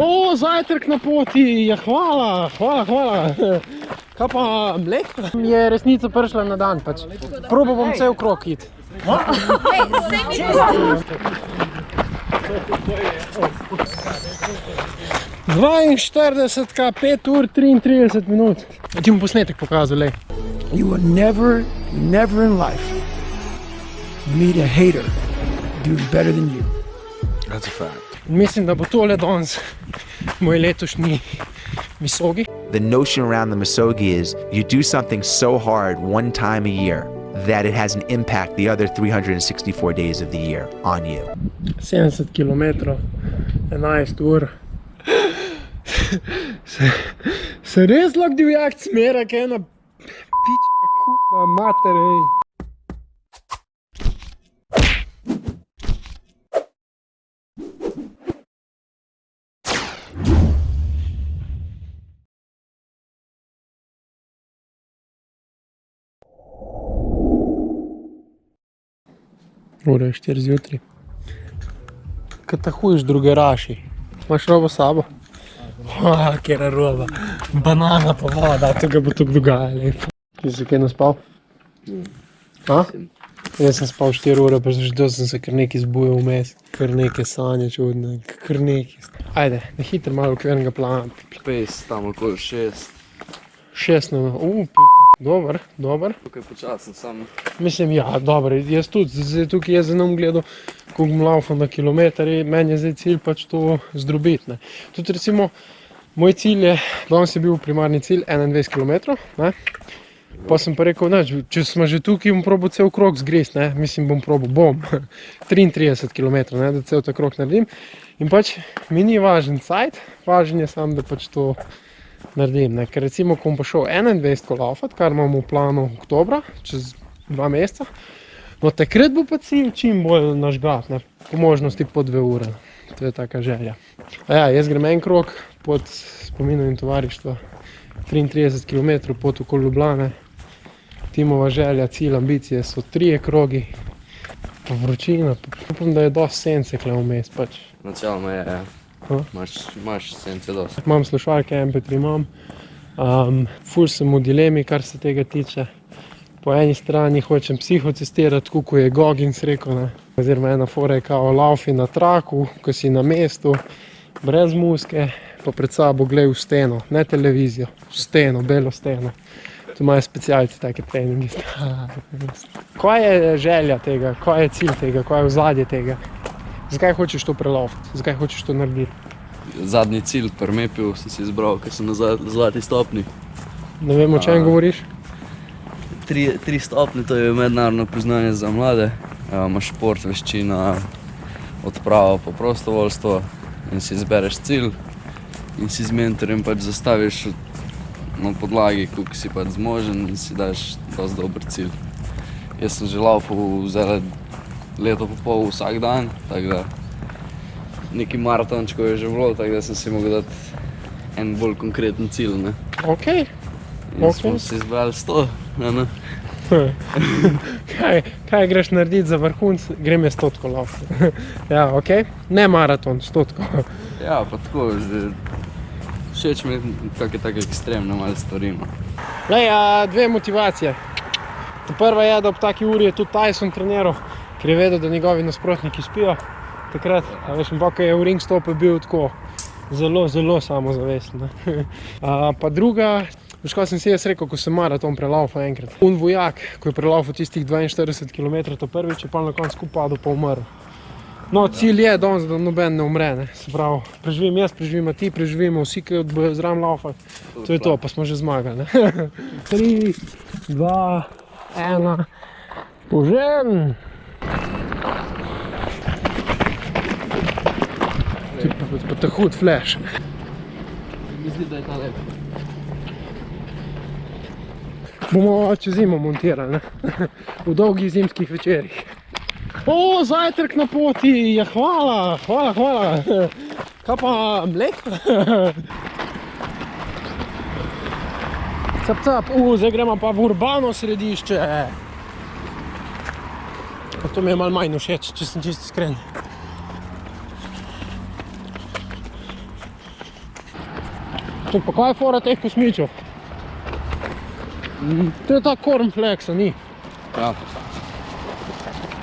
O, zajtrk na poti, ja hvala. Kaj pa mleko? Je resnica prišla na dan pač. Probal bom cel krog iti. 42, 5 ur 33 minut. Ti bom posnetek pokazal, lej. You will never in life meet a hater doing better than you. That's a fact. Mislim, da bo tole danes moj letošnji Misogi. The notion around the Misogi is you do something so hard one time a year that it has an impact the other 364 days of the year on you. 70 km, 11 ur. Se res lahko divjak smera, kaj ena pička kurva mater, ej. Ura je 4 zjutraj. Kaj tahuješ druge raši? Imaš robo s sabo? Kjera roba. Banana pa voda, tega bo tukaj dogajali. Ti si kaj naspal? Jaz sem spal 4 ure, pa že sem se kar nekaj zbujal vmes. Kar nekaj sanje čudne, kar nekaj. Ajde, na hitro malo okvirnega plana. Pace, tam okoli 6. 6 na... Dober. Tukaj počasen sam. Mislim, ja, dobro, jaz tudi, zdaj tukaj jaz za nam gledal, koliko bom laufal na kilometri, meni je zdaj cilj pač to zdrobiti, ne. Tudi recimo, moj cilj je, danes je bil primarni cilj 21 km, ne. Pa sem pa rekel, ne, če smo že tukaj, bom probal cel krog zgrist, ne, mislim, bom 33 km, ne, da cel ta krog naredim. In pač mi ni važen cajt, važen je sam, da pač to naredim, ne, ker recimo, ko bom pa šel 21 laufat, kar imam v planu oktobra, čez 2 meseca, no takrat bo pa cilj čim bolj nažgat, ne, po možnosti po 2 ure, to je taka želja. Ja, jaz grem en krog pod spominom in tovarištva, 33 km pot okoli Ljubljane, Timova želja, cilj, ambicije so 3 krogi, pa vročina, upam, da je dosti sence kle vmes pač. Načeloma je, ja. Imaš sence dosti. Imam slušalke, MP3 imam, ful sem v dilemi, kar se tega tiče. Po eni strani hočem psihocestirati, tako ko je Goggins rekel, ne. Oziroma ena fora je kao laufi na traku, ko si na mestu, brez muske, pa pred sabo glej v steno, ne televizijo, v steno, belo steno. Tu imajo specialci take treningi. Kaj je želja tega, kaj je cilj tega, kaj je ozadje tega? Zakaj hočeš to prelaufati? Zakaj hočeš to narediti? Zadnji cilj pri Mepiju sem si izbral, ker sem na zlati stopni. Ne vem, o čem govoriš? 3 stopnje, to je mednarodno priznanje za mlade. Imaš šport, veščina, odpravo pa prostovoljstvo in si izbereš cilj in si z mentorjem pač zastaviš na podlagi, koliko si pač zmožen in si daš dosti dober cilj. Jaz sem že laufal zdaj leto pa pol vsak dan, tako da neki maratončkov je že bilo, tako da sem si mogel dati en bolj konkreten cilj, ne. Okej. In smo si izbrali 100, ne. Kaj greš narediti za vrhunc? Grem je 100 laufati. Ja, okej. Ne maraton, 100. Ja, pa tako, že všeč mi kakšne take ekstremne malo stvari. Lej, dve motivacije. Prva je, da ob taki uri je tudi Tyson treniral, ker je vedel, da njegovi nasprotniki spijo. Takrat, veš, ko je v ring stopil, bil tako zelo samozavesten. Pa druga, veš, kaj sem si jaz rekel, ko sem maraton prelaufal enkrat. Un vojak, ko je prelaufal tistih 42 km, to prvič je pa na koncu padel pa umrl. No, cilj je danes, da noben ne umre, ne. Se pravi, preživim jaz, preživimo ti, preživimo vsi, ki bojo zraven laufati. To je to, pa smo že zmagali, ne. 3, 2, 1, požen! Pa ta hud flash. Mislim, da je ta lep. Bomo čez zimo montirali, ne. V dolgih zimskih večerih. O, zajtrk na poti, ja hvala. Kaj pa mleko? Cap, zdaj gremo pa v urbano središče. To mi je malo manj všeč, če sem čisto iskren. To pa kaj je fora teh kosmičev? To je ta cornflakes, a ni? Ja.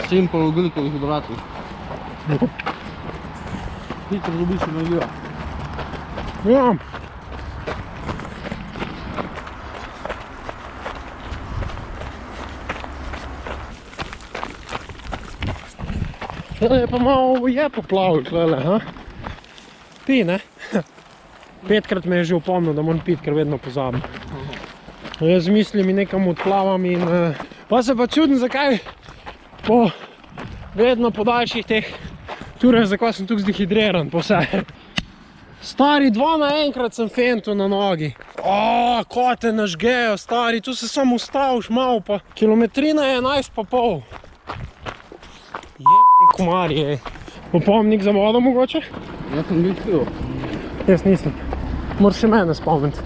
Simple ogljikovih hidratov. Hitro dobiš energijo. Ja. Je pa malo je poplavil tlele, ha? Pi, ne? 5krat me je že upomnil, da moram piti, ker vedno pozabim. Jaz mislim in nekam odplavam in... Pa se pa čudim, zakaj vedno po daljših teh turah, zakaj sem tukaj zdehidriran po vse. Stari, 2 naenkrat sem fentil na nogi. Ko te nažgejo, stari, tu se samo ustaviš malo pa. Kilometrina je 11,5. Jebni komarji, ej. Opomnik za vodo mogoče? Jaz sem bil pil. Jaz nisem. Moraš še mene spomniti.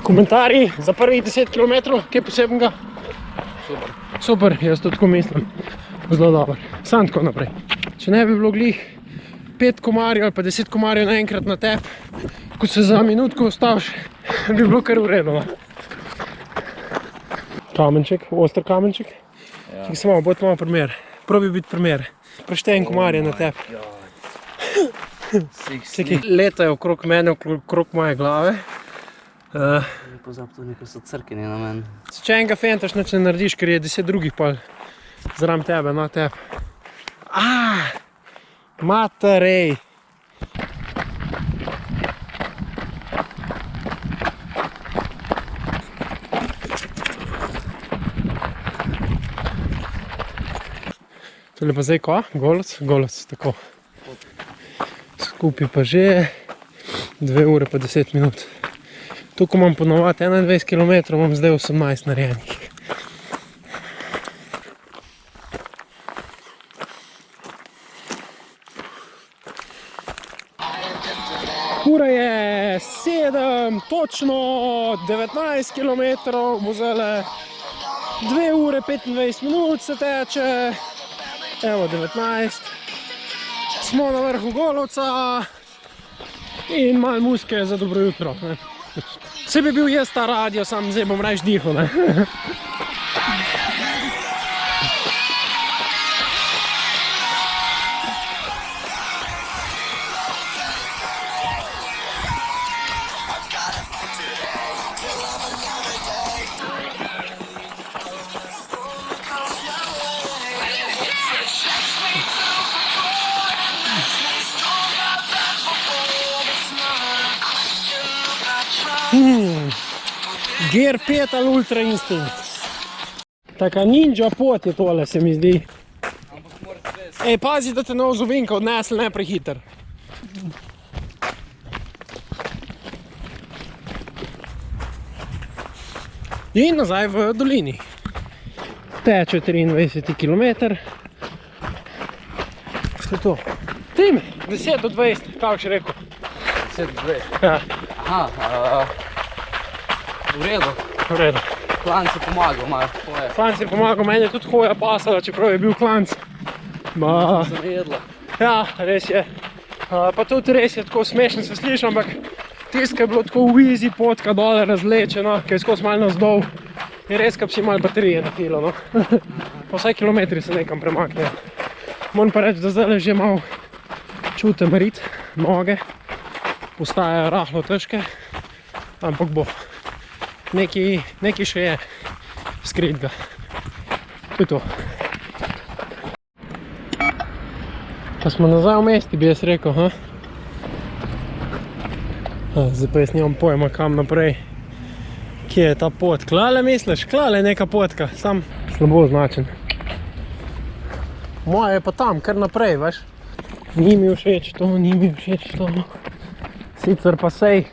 Komentarji za prvih 10 km, kaj posebnega? Super. Super, jaz to tako mislim. Zelo dobro. Sam tako naprej. Če ne bi bilo glih 5 komarjev ali pa 10 komarjev naenkrat na tep, ko se za minutko ustaviš, bi bilo kar v redu. Kamenček, oster kamenček. Čekaj se malo, bojte malo primer. Probi biti primer. Preštejem komarje na tep. Čekaj, letajo okrog mene, okrog moje glave. Pozab to neko so crkine na meni. Če enega fentaš, nič ne narediš, ker je 10 drugih pa zraven tebe, na tebe. Materej! Tole pa zdaj ko? Golec? Golec, tako. Skupaj pa že 2 ure pa 10 minut. Tukaj imam ponovati 21 km, imam zdaj 18 narejenih. Ura je 7, točno 19 km, vzele 2 ure 25 minut se teče. Evo 19. Smo na vrhu Golovca in malo muske za dobro jutro. Vse bi bil jaz ta radio, sam zdaj bom rajš dihal, ne? Gear 5 ali Ultra Instinct. Taka ninja pot je tole, se mi zdi. Ej, pazi, da te ne v zovinka odnesli, ne prehiter. In nazaj v dolini. Teče 23 km. Vse to. Tim, 10 do 20, kako še rekel? 10 do 20. Ja. Aha, v redu. V redu. Klanc je pomagal, malo hoje. Klanc je pomagal, meni je tudi hoja pasala, čeprav je bil klanc. Sem jedla. Ja, res je. Pa tudi res je tako smešno se sliši, ampak tisto, je bilo tako v easy potka dole razlečeno, ki je skozi malo navzdol, je res, ka bi si malo baterije nafilo, no. Pa vsaj kilometri se nekam premaknejo. Moram pa reči, da zdaj že malo čutim rit, noge, postajajo rahlo težke, ampak bo. Nekaj še je skritega. To je to. Pa smo nazaj v mesti, bi jaz rekel, ha? Zdaj pa jaz nimam pojma, kam naprej. Kje je ta pot? Klale misliš? Klale je neka potka, sam slabo označen. Moja je pa tam, kar naprej, veš? Ni mi všeč to, ni mi všeč to. Sicer pa sej.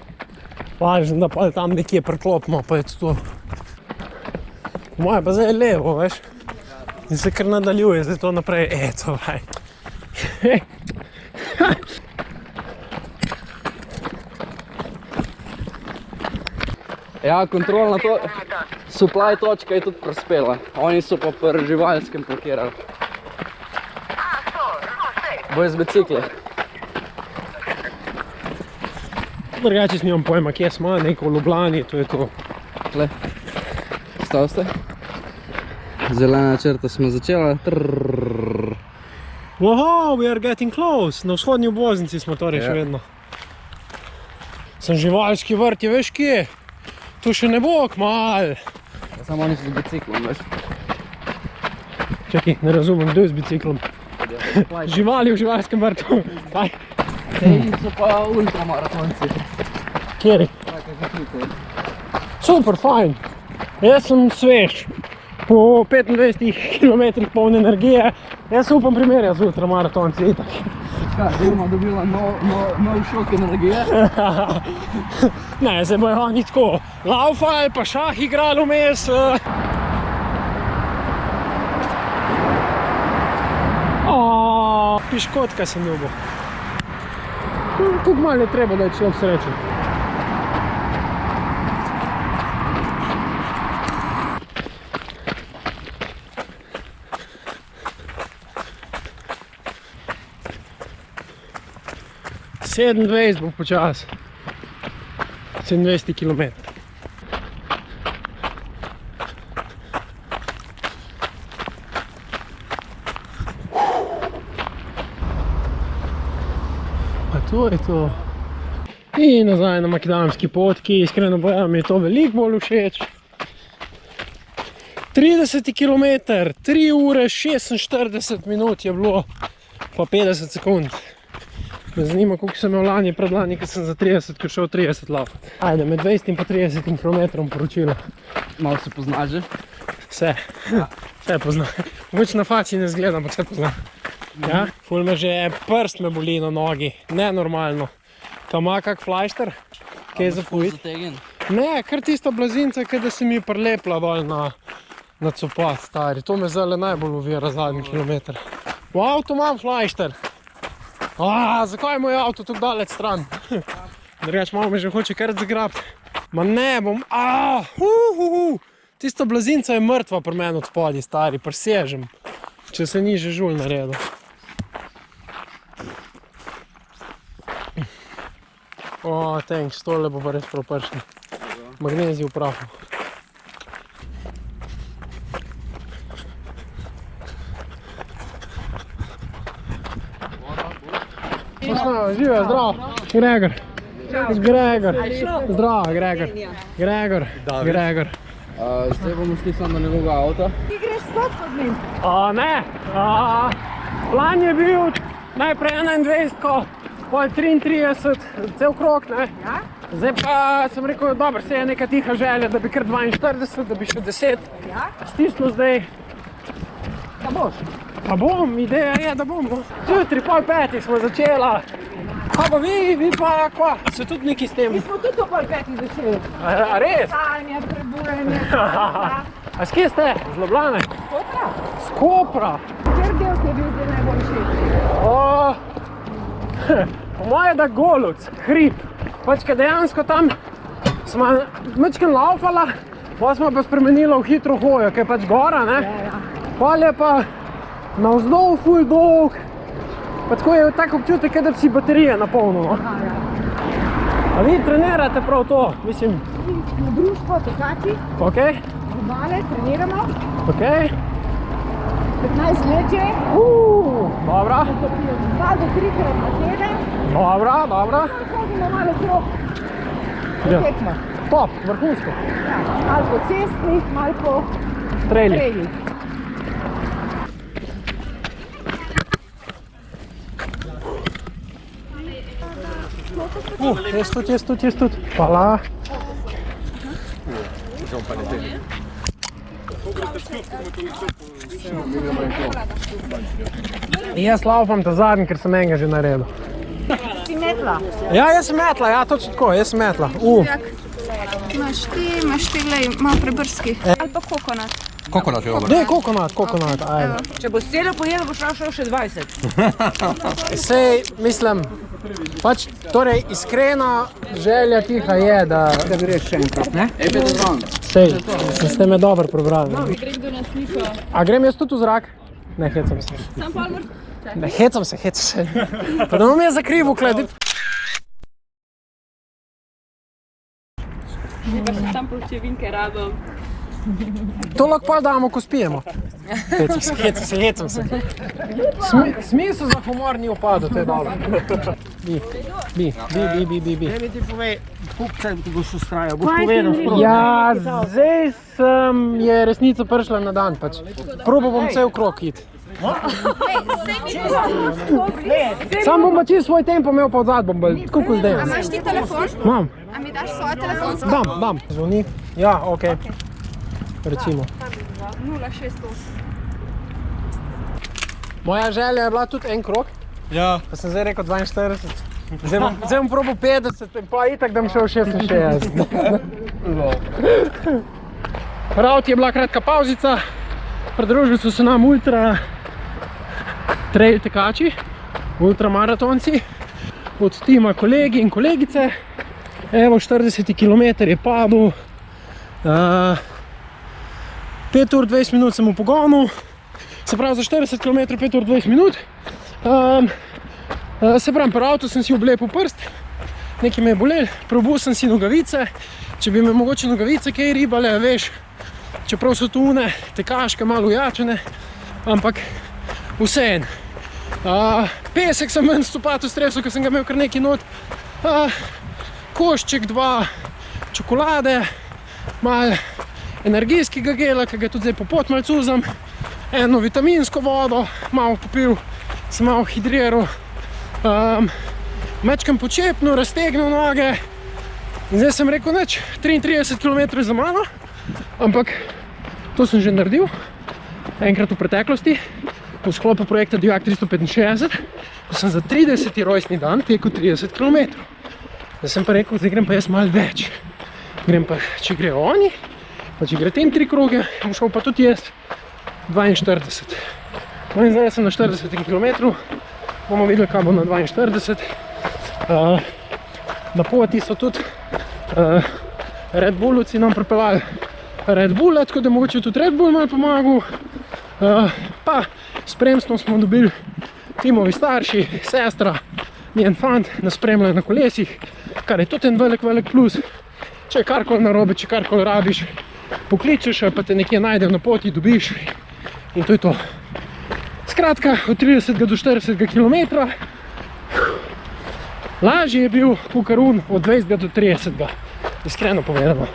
Važno, da pa tam nekje preklopimo, pa je to. Moja pa zdaj je levo, veš? In se kar nadaljuje, zdaj to naprej. Eto, vaj. Ja, kontrolna supply točka je tudi prispela. Oni so pa pri živalskem parkirali. Bojo z bicikli. Drugače nimam pojma, kje smo, neko v Ljubljani, to je to. Tle, stav ste. Zelena črta smo začela. Wow, we are getting close. Na vzhodni obvoznici smo torej še vedno. Sem živalski vrt, je veš kje? Tu še ne bo kmal. Samo oni so z biciklom, veš. Čakaj, ne razumem, kdo je z biciklom? Živali v živalskem vrtu. Kaj? Tej so pa ultramaratonci. Kjeri? Super, fajn. Jaz sem svež. Po 25 km polne energije. Jaz se upam primerjati z ultramaratonci, itak. Kaj, bomo dobila nov šok energije? Ne, zdaj bojo oni tako laufali, pa šah igrali vmes. Piškotka sem ljubil. Kako malo je treba, da je človek srečen. Sedemindvajset bo počas. 27 km. Pa to je to. In nazaj na makadamski potki, iskreno bojam, mi je to veliko bolj všeč. 30 km, 3 ure 46 minut je bilo, pa 50 sekund. Me zanima, koliko sem imel lani, predlani, ko sem za 30, ko šel 30 laufati. Ajde, med 20 in pa 30 km poročilo. Malo se poznaš že? Vse. Vse poznam. Mogoče na faci ne zgledam, ampak vse poznam. Ja? Ful me že prst me boli na nogi. Nenormalno. Ka ima kak flajšter? Kaj za pojit? Ne, kar tista blazinca, kada se mi prilepla dol na copat, stari. To me zdaj najbolj uvira zadnji kilometer. V avtu imam flajšter. Zakaj je moj avto tako daleč stran? Drugač, malo me že hoče kar zagrabiti. Ma ne bom, Tista blazinca je mrtva pri meni od spodaj, stari, presežem. Če se ni že žulj naredil. Thanks, tole bo pa res prav pršno. Magnezij v prahu. Žive, zdrav, Gregor. Gregor. Zdrav, Gregor. Gregor. Zdaj bomo šli samo do njegovega avta. Ti greš sladko z njim? Ne. Plan je bil najprej 21, pol 33, cel krog, ne. Zdaj pa sem rekel, dobro, se je neka tiha želja, da bi kar 42, da bi še 10 stisnil zdaj. Pa boš? Pa bom, ideja je, da bom. Zjutraj, pol 5 smo začela. Kaj pa vi pa kva? Se tudi neki s tem? Mi smo tudi o pol 5 začeli. A res? Stanje, prebujanje. A s kje ste? Z Ljubljane? Kopra? Z Kopra? Kjer del ti je bil zdaj najbolj všeč? Po moje da Goluc, hrib. Pač, ker dejansko tam smo mečken laufala, pa smo pa spremenila v hitro hojo, ker je pač gora, ne? Pol je pa navzdol ful dolg, pa tako je tak občutek, da bi si baterije napolnilo. A vi trenirate prav to, mislim? Na društvo, tekači, Ok, gubale, treniramo. ok. 15 let že. Dobra, 2 do 3 krat na teden. dobra. Hodimo malo krog. Ja. Tekmo. Top, vrhunsko. Ja, malo po cestnih, malo po Trejli. trejlih. Jaz tudi. Hvala. Jaz laufam ta zadnji, ker sem enega že naredil. Si metla? Ja, jaz sem metla, ja, točno tako, jaz sem metla. Imaš ti, glej, malo prebrski. Ali pa kokonat. Dej, kokonat, ajde. Če boš celo pojedel, boš našel še 20. Sej, mislim, pač, torej, iskrena želja tiha je, da greš še enkrat, ne? Sej, ste me dobro prebrali. Gre kdo na sliko. A grem jaz tudi v zrak? Ne, hecam se. Sam pa moraš... Ne, hecam se. Pa da bom jaz zakrivu, Pa še tam pločevinke rabim. To lahko pa damo, ko spijemo. Hecam se. Smisel za humor ni upadel, to je dobro. Bi. Ne mi ti povej, koliko čaj ti boš ustrajal, boš povedal sproti. Ja, zdaj je resnica prišla na dan pač. Probal bom cel krog iti. Sam bom čist svoj tempo imel pa odzad bom bolj, tako kot zdaj. A imaš ti telefon? Imam. A mi daš svojo telefonsko? Dam. Zvoni. Ja, okej. Recimo. 068. Moja želja je bila tudi en krog. Ja. Pa sem zdaj rekel 42. Zdaj bom probal 50 in pa itak, da bom šel 66. Prav je bila kratka pauzica. Pridružili so se nam ultra trail tekači, ultramaratonci, od tima kolegi in kolegice. Evo 40 km je padel. 5 ur 20 minut sem v pogonu. Se pravi za 40 km 5 ur 20 minut. Se pravi, pri avtu sem si oblepil prst, nekaj me je bolel, probul sem si nogavice, če bi me mogoče nogavice kaj ribale, veš, čeprav so tune, tekaške, malo ujačene, ampak vseeno. Pesek sem ven stopatu stresel, ker sem ga imel kar nekaj not, košček, 2 čokolade, malo energijskega gela, ki ga tudi zdaj po pot malo cuzam, eno vitaminsko vodo, malo popil, sem malo hidriral, mečkam počepnil, raztegnil noge in zdaj sem rekel nič, 33 km za mano, ampak to sem že naredil enkrat v preteklosti, v sklopu projekta Divjak 365, ko sem za 30. rojstni dan tekel 30 km. Zdaj sem pa rekel, zdaj grem pa jaz malo več. Grem pa, če grejo oni, pa če gre tem 3 kroge, bom šel pa tudi jaz 42. No in zdaj sem na 40 km, bomo videli, kaj bo na 42. Na poti so tudi Red Bullovci nam pripeljali Red Bulla, tako da mogoče tudi Red Bull malo pomagal. Pa spremstvo smo dobili Timovi starši, sestra, njen fant nas spremljajo na kolesih, kar je tudi en velik plus. Če je karkoli narobe, če karkoli rabiš, pokličeš, pa te nekje najdejo na poti, dobiš in to je to. Skratka, od 30 do 40 km lažje je bil kukarun od 20 do 30, iskreno povedano.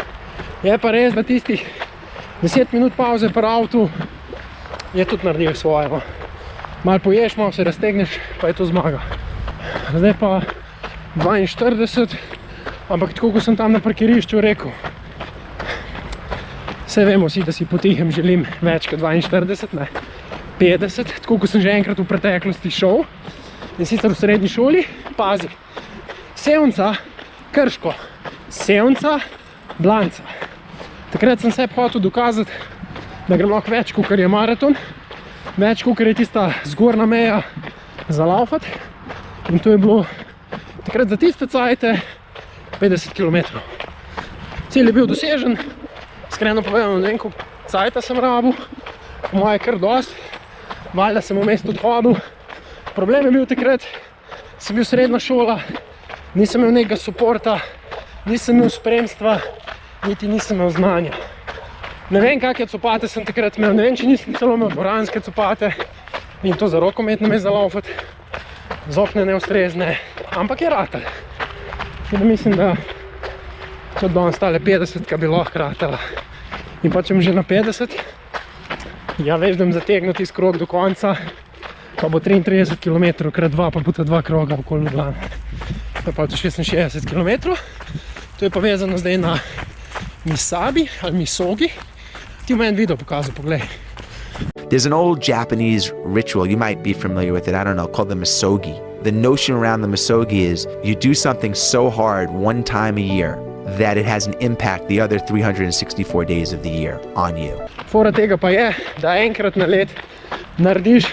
Je pa res, da tistih 10 minut pauze pri avtu je tudi naredil svoje. Malo poješ, malo se raztegneš, pa je to zmaga. Zdaj pa 42, ampak tako kot sem tam na parkirišču rekel, vse vemo si, da si potihem želim več kot 42, ne 50, tako kot sem že enkrat v preteklosti šel, in sicer v srednji šoli, pazi, Sevnica, Krško, Sevnica, Blanca. Takrat sem sebi hotel dokazati, da grem lahko več, kot je maraton, več, kot je tista zgornja meja za laufat, in to je bilo takrat za tiste cajte 50 km. Cilj je bil dosežen, iskreno povedano, ne vem, koliko cajta sem rabil, po moje kar dost, valjda sem vmes tudi hodil. Problem je bil takrat, sem bil srednja šola, nisem imel nekega suporta, nisem imel spremstva, niti nisem imel znanja. Ne vem, kakšne copate sem takrat imel, ne vem, če nisem celo imel dvoranske copate in to za rokomet namesto za laufat, zokne neustrezne, ampak je ratal. Mislim, da tudi danes tale 50 bi lahko ratala. In pa če bom že na 50, ja veš, da bom zategnil tisti krog do konca, pa bo 33 km krat 2, pa bo ta 2 kroga okoli Ljubljane. Pa to 66 km. To je povezano zdaj na Misabi ali Misogi. Ti bom en video pokazal, poglej. There's an old Japanese ritual, you might be familiar with it, I don't know, called the misogi. The notion around the misogi is you do something so hard one time a year that it has an impact the other 364 days of the year on you. Fora tega pa je, da enkrat na let narediš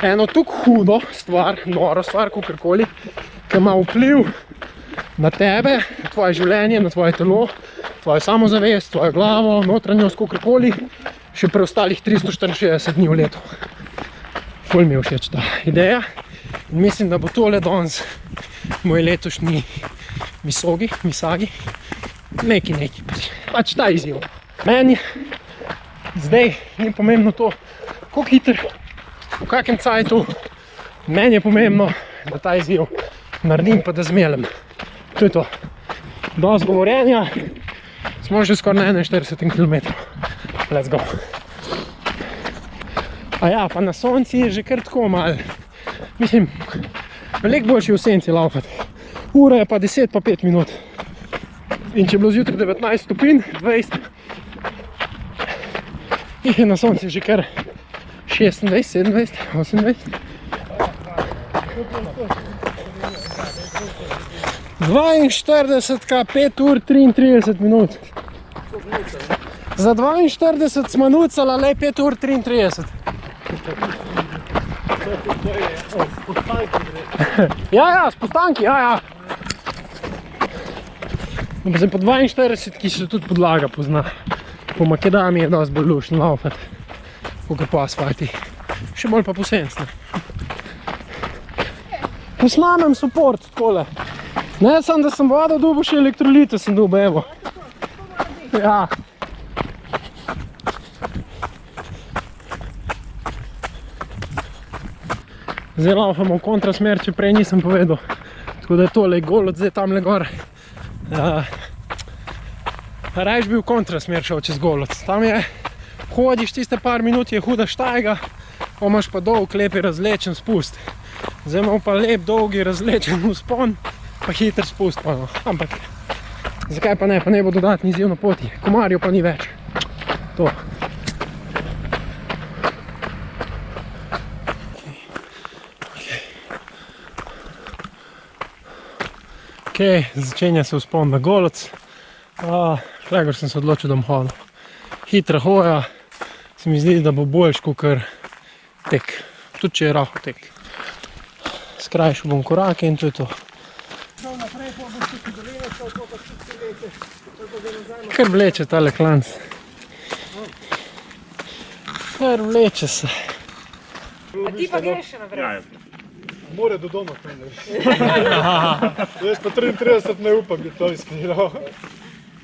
eno tako hudo stvar, noro stvar, kakorkoli, ki ima vpliv na tebe, na tvoje življenje, na tvoje telo, tvojo samozavest, tvojo glavo, notranjost, kakorkoli, še preostalih 364 dni v letu. Ful mi je všeč ta ideja in mislim, da bo tole danes moj letošnji misagi, neki, pač ta izziv. Meni zdaj ni pomembno to, koliko hiter, v kakem cajtu, meni je pomembno, da ta izziv naredim pa da zmeljem. To je to. Dosti govorjenja, smo že skoraj na 41 km. Let's go. A ja, pa na sonci je že kar tako malo. Mislim, veliko boljše v senci laufati. Ura je pa 10 pa 5 minut. In če je bilo zjutraj 19 stopinj, 20, jih je na sonci že kar 26, 27, 28. 42, 5 ur 33 minut. Za 42 smo nucala, le 5 ur 33. Ja, s postanki, ja. Zdaj po 42, ki se tudi podlaga pozna. Po makadamiji je dosti bolj lušno laufati, kakor po asfalti. Še bolj pa po senci. Posnamem support takole. Ne samo, da sem vodo dobil, še elektrolite sem dobil, evo. Ja. Zdaj laufamo v kontrasmer, če prej nisem povedal. Tako da je tole Golod, zdaj tamle gor. Rajš bi v kontrasmer šel čez Golod. Tam je, hodiš tiste par minut, je huda štajga, imaš pa dolg, lepi razlečen spust. Zdaj imamo pa lep, dolgi, razlečen vzpon, pa hiter spust pa no. Ampak, zakaj pa ne bo dodatni izziv na poti. Komarjev pa ni več. To. Ok, začenja se vzpon na Golod. Šlegor sem se odločil, da bom hodil. Hitra hoja, se mi zdi, da bo boljš kakor tek. Tudi če je rahel tek. Skrajšal bom korake in to je to. Kar vleče tale klanc. Kar vleče se. A ti pa greš še naprej? More do doma peneš. Jaz pa 33 ne upam, bi to iskriral.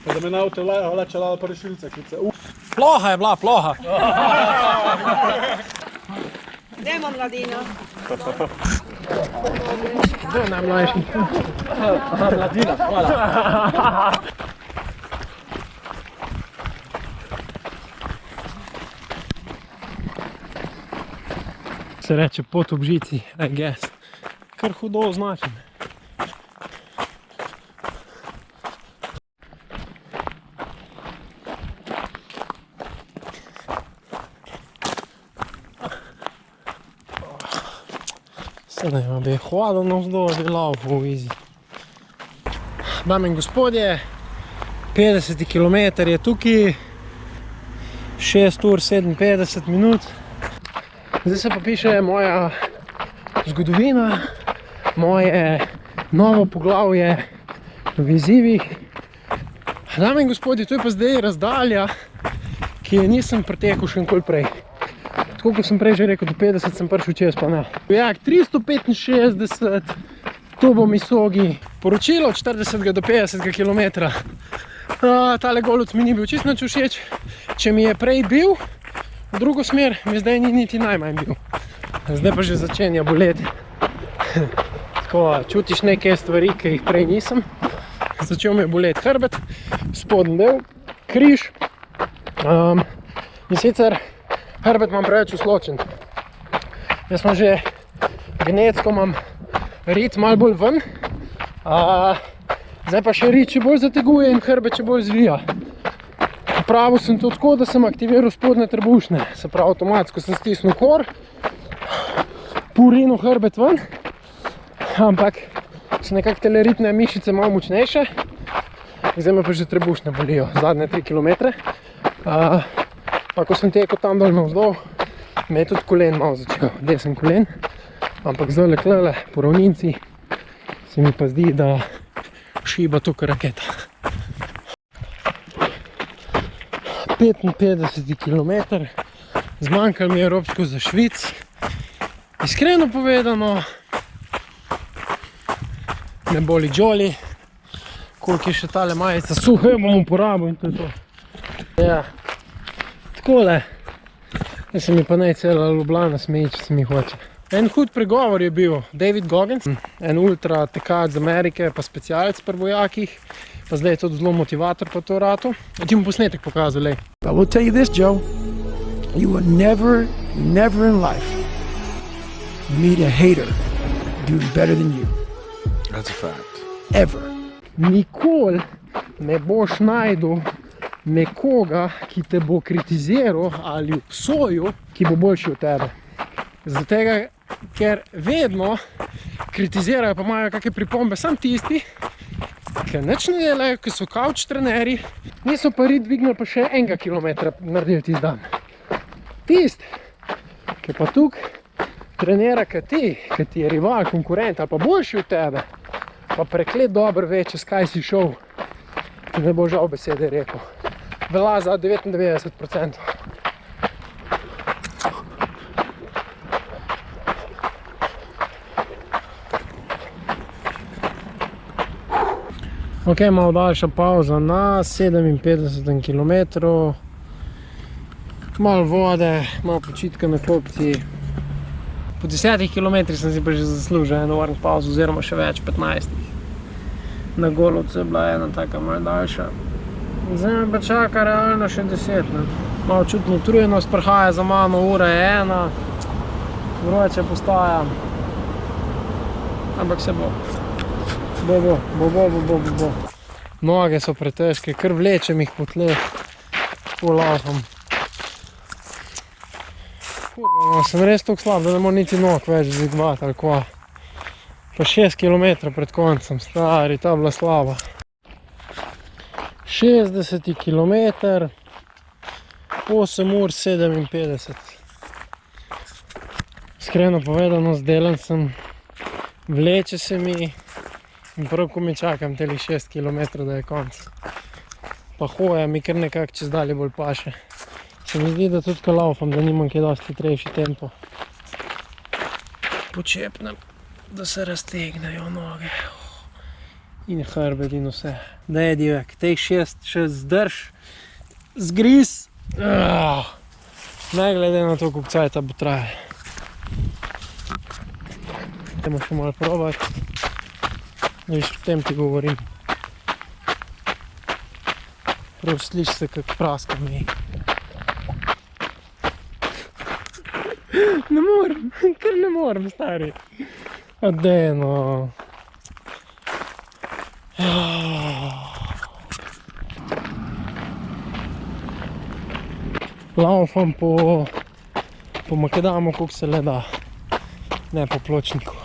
Pa da me na avto vlačala pa rešilce klice. Ploha je bila, ploha. Dajmo mladino. Kdo je najmlajši? Mladina, hvala. Se reče pot ob žici, I guess. Kar hudo označen. Sedaj bi hodil navzdol, bi laufal v izi. Dame in gospodje, 50 km je tukaj, 6 ur 57 minut. Zdaj se pa piše moja zgodovina, moje novo poglavje v izzivih. Dame in gospodje, to je pa zdaj razdalja, ki je nisem pretekel še nikoli prej. Tako kot sem prej že rekel, do 50 sem prišel čez, pa ne. Jak 365, to bo Misogi. Poročilo od 40 do 50 km. Tale Golod mi ni bil čisto nič všeč. Če mi je prej bil, v drugo smer mi zdaj ni niti najmanj bil. Zdaj pa že začenja boleti. Tako, čutiš neke stvari, ki jih prej nisem. Začel mi je boleti hrbet, spodnji del, križ. In sicer hrbet imam preveč usločen. Jaz sem že genetsko imam rit malo bolj ven. Zdaj pa še rit če bolj zateguje in hrbet če bolj zvija. Pravil sem to tako, da sem aktiviral spodnje trebušne. Se pravi, avtomatsko sem stisnil kor, purinil hrbet ven, ampak so nekako tele ritne mišice malo močnejše. Zdaj me pa že trebušne bolijo, zadnje 3 km. Pa ko sem tekel tam dol navzdol, me je tudi kolen malo začel, desen kolen. Ampak zdaj klele po ravninci se mi pa zdi, da šiba tukaj raketa. 55 km, zmanjkalo mi je robčko za Švic. Iskreno povedano, me boli džoli, koliko je še tale majica suha, jo bom uporabil in to je to. Ja, takole. Zdaj se mi pa naj cela Ljubljana smeji, če se mi hoče. En hud pregovor je bil David Goggins, en ultra tekač z Amerike, pa specialec pri vojakih, pa zdaj je tudi zelo motivator po to ratu. Ti mu posnetek pokazal, lej. I will tell you this, Joe. You will never in life meet a hater doing better than you. That's a fact. Ever. Nikoli ne boš najdel nekoga, ki te bo kritiziral ali obsojal, ki bo boljši od tebe. Zato tega, ker vedno kritizirajo pa imajo kakšne pripombe sam tisti, ki nič ne delajo, ki so couch trenerji, niso pa rit dvignili pa še 1 kilometra naredili tisti dan. Tisti, ki pa tukaj trenera ki ti je rival, konkurent ali pa boljši od tebe, pa preklet dobro ve, čez kaj si šel, ki ne bo žal besede rekel. Velja za 99%. Ok, malo daljša pauza na 57 km. Malo vode, malo počitka na klopci. Po 10 km sem si pa že zaslužil eno varno pauzo, oziroma še več, 15. Na Golovcu je bila ena taka malo daljša. Zdaj me pa čaka realno še 10. Ne? Malo čutno utrujenost prihaja za mano, ura je 1. Vroče postaja. Ampak se bo. Bo. Noge so pretežke, kar vlečem jih po tleh. Po laufam. Kurva, no, sem res toliko slab, da ne morem niti nog več zigvati ali kva. Pa 6 km pred koncem, stari, ta bila slaba. 60 km, 8 ur 57. Iskreno povedano, zdelan sem, vleče se mi in prav ko mi čakam teli 6 km, da je konc. Pa hoja mi kar nekako čez dalje bolj paše. Se mi zdi, da tudi ko laufam, da nimam kaj dosti hitrejši tempo. Počepnem, da se raztegnejo noge. In hrbet in vse. Da je divek, teh 6 še zdrž, zgriz. Ne glede na to, koliko cajta bo trajal. Idemo še malo probati. Viš, v tem ti govorim. Prav sliši se, kak praska mi. Ne morem, kar ne morem, stari. Adej, no. Laufam po makadamu, koliko se le da. Ne po pločniku.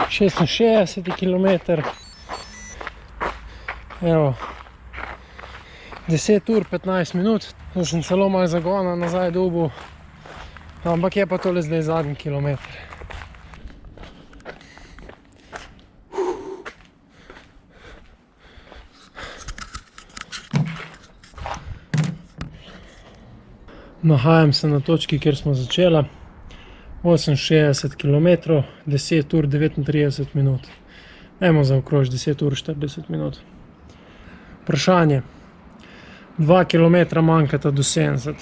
66 km. Evo. 10 ur 15 minut. Zdaj sem celo malo zagona nazaj dobil. Ampak je pa tole zdaj zadnji kilometer. Nahajam se na točki, kjer smo začela. 68 km, 10 ur 39 minut. Dajmo zaokrožiti 10 ur 40 minut. Vprašanje. 2 km manjkata do 70.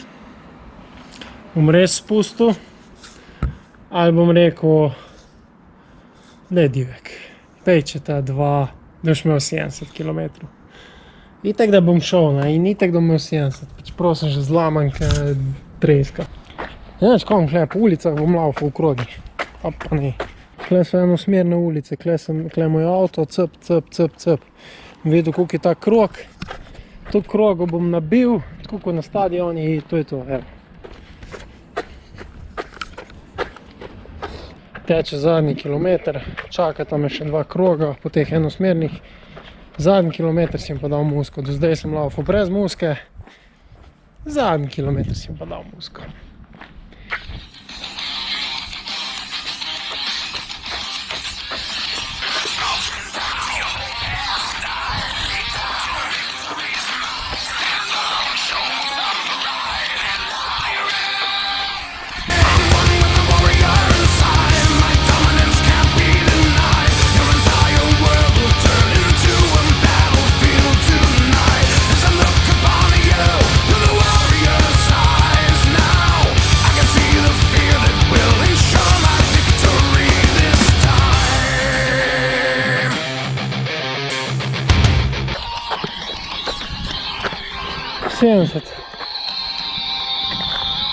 Bom res spustil, ali bom rekel, da je divek. Pejčeta 2, da boš imel 70 km. Itak da bom šel, ne? In itak da bom imel 70. Čeprav sem že zlaman, ker treska. Znaš, kom kle, po ulicah bom laufal v krogi. Pa ne. Kle so enosmerne ulice, kle moj avto, cp. Videl, koliko je ta krog. To krogo bom nabil, tako kot na stadioni, in to je to, evo. Teče zadnji kilometer, čakata me še 2 kroga po teh enosmernih. Zadnji kilometer si jim pa dal musko, do zdaj sem laufal brez muske. Zadnji kilometer si jim pa dal musko. Your entire world will turn 70.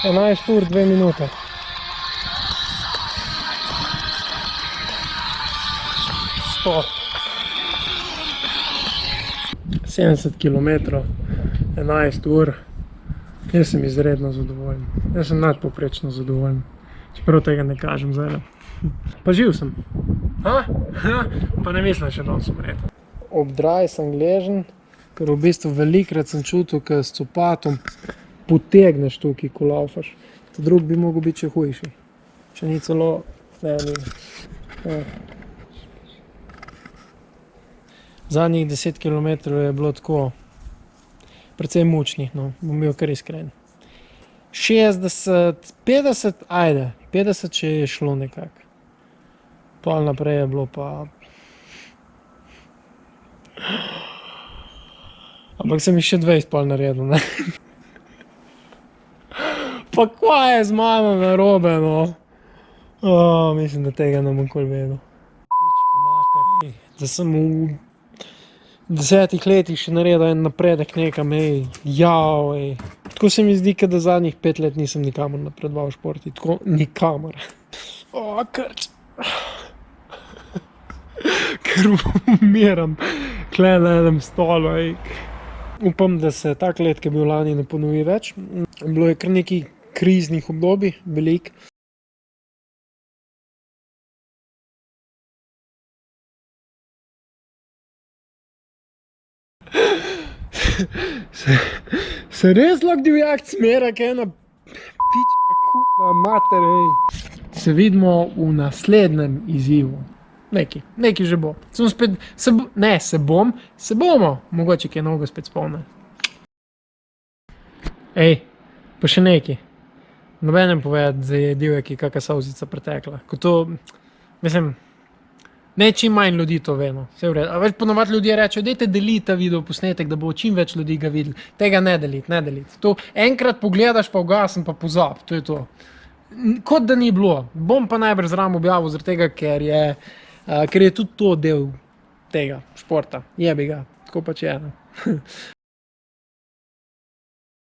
11 ur 2 minute. Stop. 70 km, 11 ur. Jaz sem izredno zadovoljen. Jaz sem nadpoprečno zadovoljen. Čeprav tega ne kažem zdaj. Pa živ sem. Pa ne mislim še danes umreti. Ob draj sem gležen, ker v bistvu velikrat sem čutil, ker s copatom potegneš tukaj, ko laufaš. Ta drug bi mogel biti še hujši. Če ni celo... Ne, ni. Zadnjih 10 km je bilo tako precej mučnih, no, bom bil kar iskren. 60, 50, ajde, 50 če je šlo nekako. Pol naprej je bilo pa... Ampak sem jih še 20 pol naredil, ne? Pa kva je z mano narobe, no? Mislim, da tega ne bom nikoli vedel. Pičko mater, da sem v 10 letih še naredil en napredek nekam, jao, Tako se mi zdi, da zadnjih 5 let nisem nikamor napredoval v športi, tako nikamor. Krč. Ker umiram, kle na enem stolu, Upam, da se tak let, ki je bil lani, ne ponovi več. Bilo je kar nekaj kriznih obdobij, veliko. Se res lahko divjak smera, kaj ena pička kurva mater, Se vidimo v naslednjem izzivu. Nekaj že bo. Se bomo, mogoče kaj novega spet spomnil. Pa še nekaj. Nobenem povedati, da je divjaki kakšna solzica pretekla. Ko to, mislim, ne čim manj ljudi to ve, no. Vse v redu. A več ponovadi ljudje rečejo, dajte deliti ta video posnetek, da bo čim več ljudi ga videli. Tega ne deliti. To enkrat pogledaš, pa ugasim, pa pozab. To je to. Kot da ni bilo. Bom pa najbrž zraven objavil, zaradi tega, ker je tudi to del tega športa. Jebi ga. Tako pač je.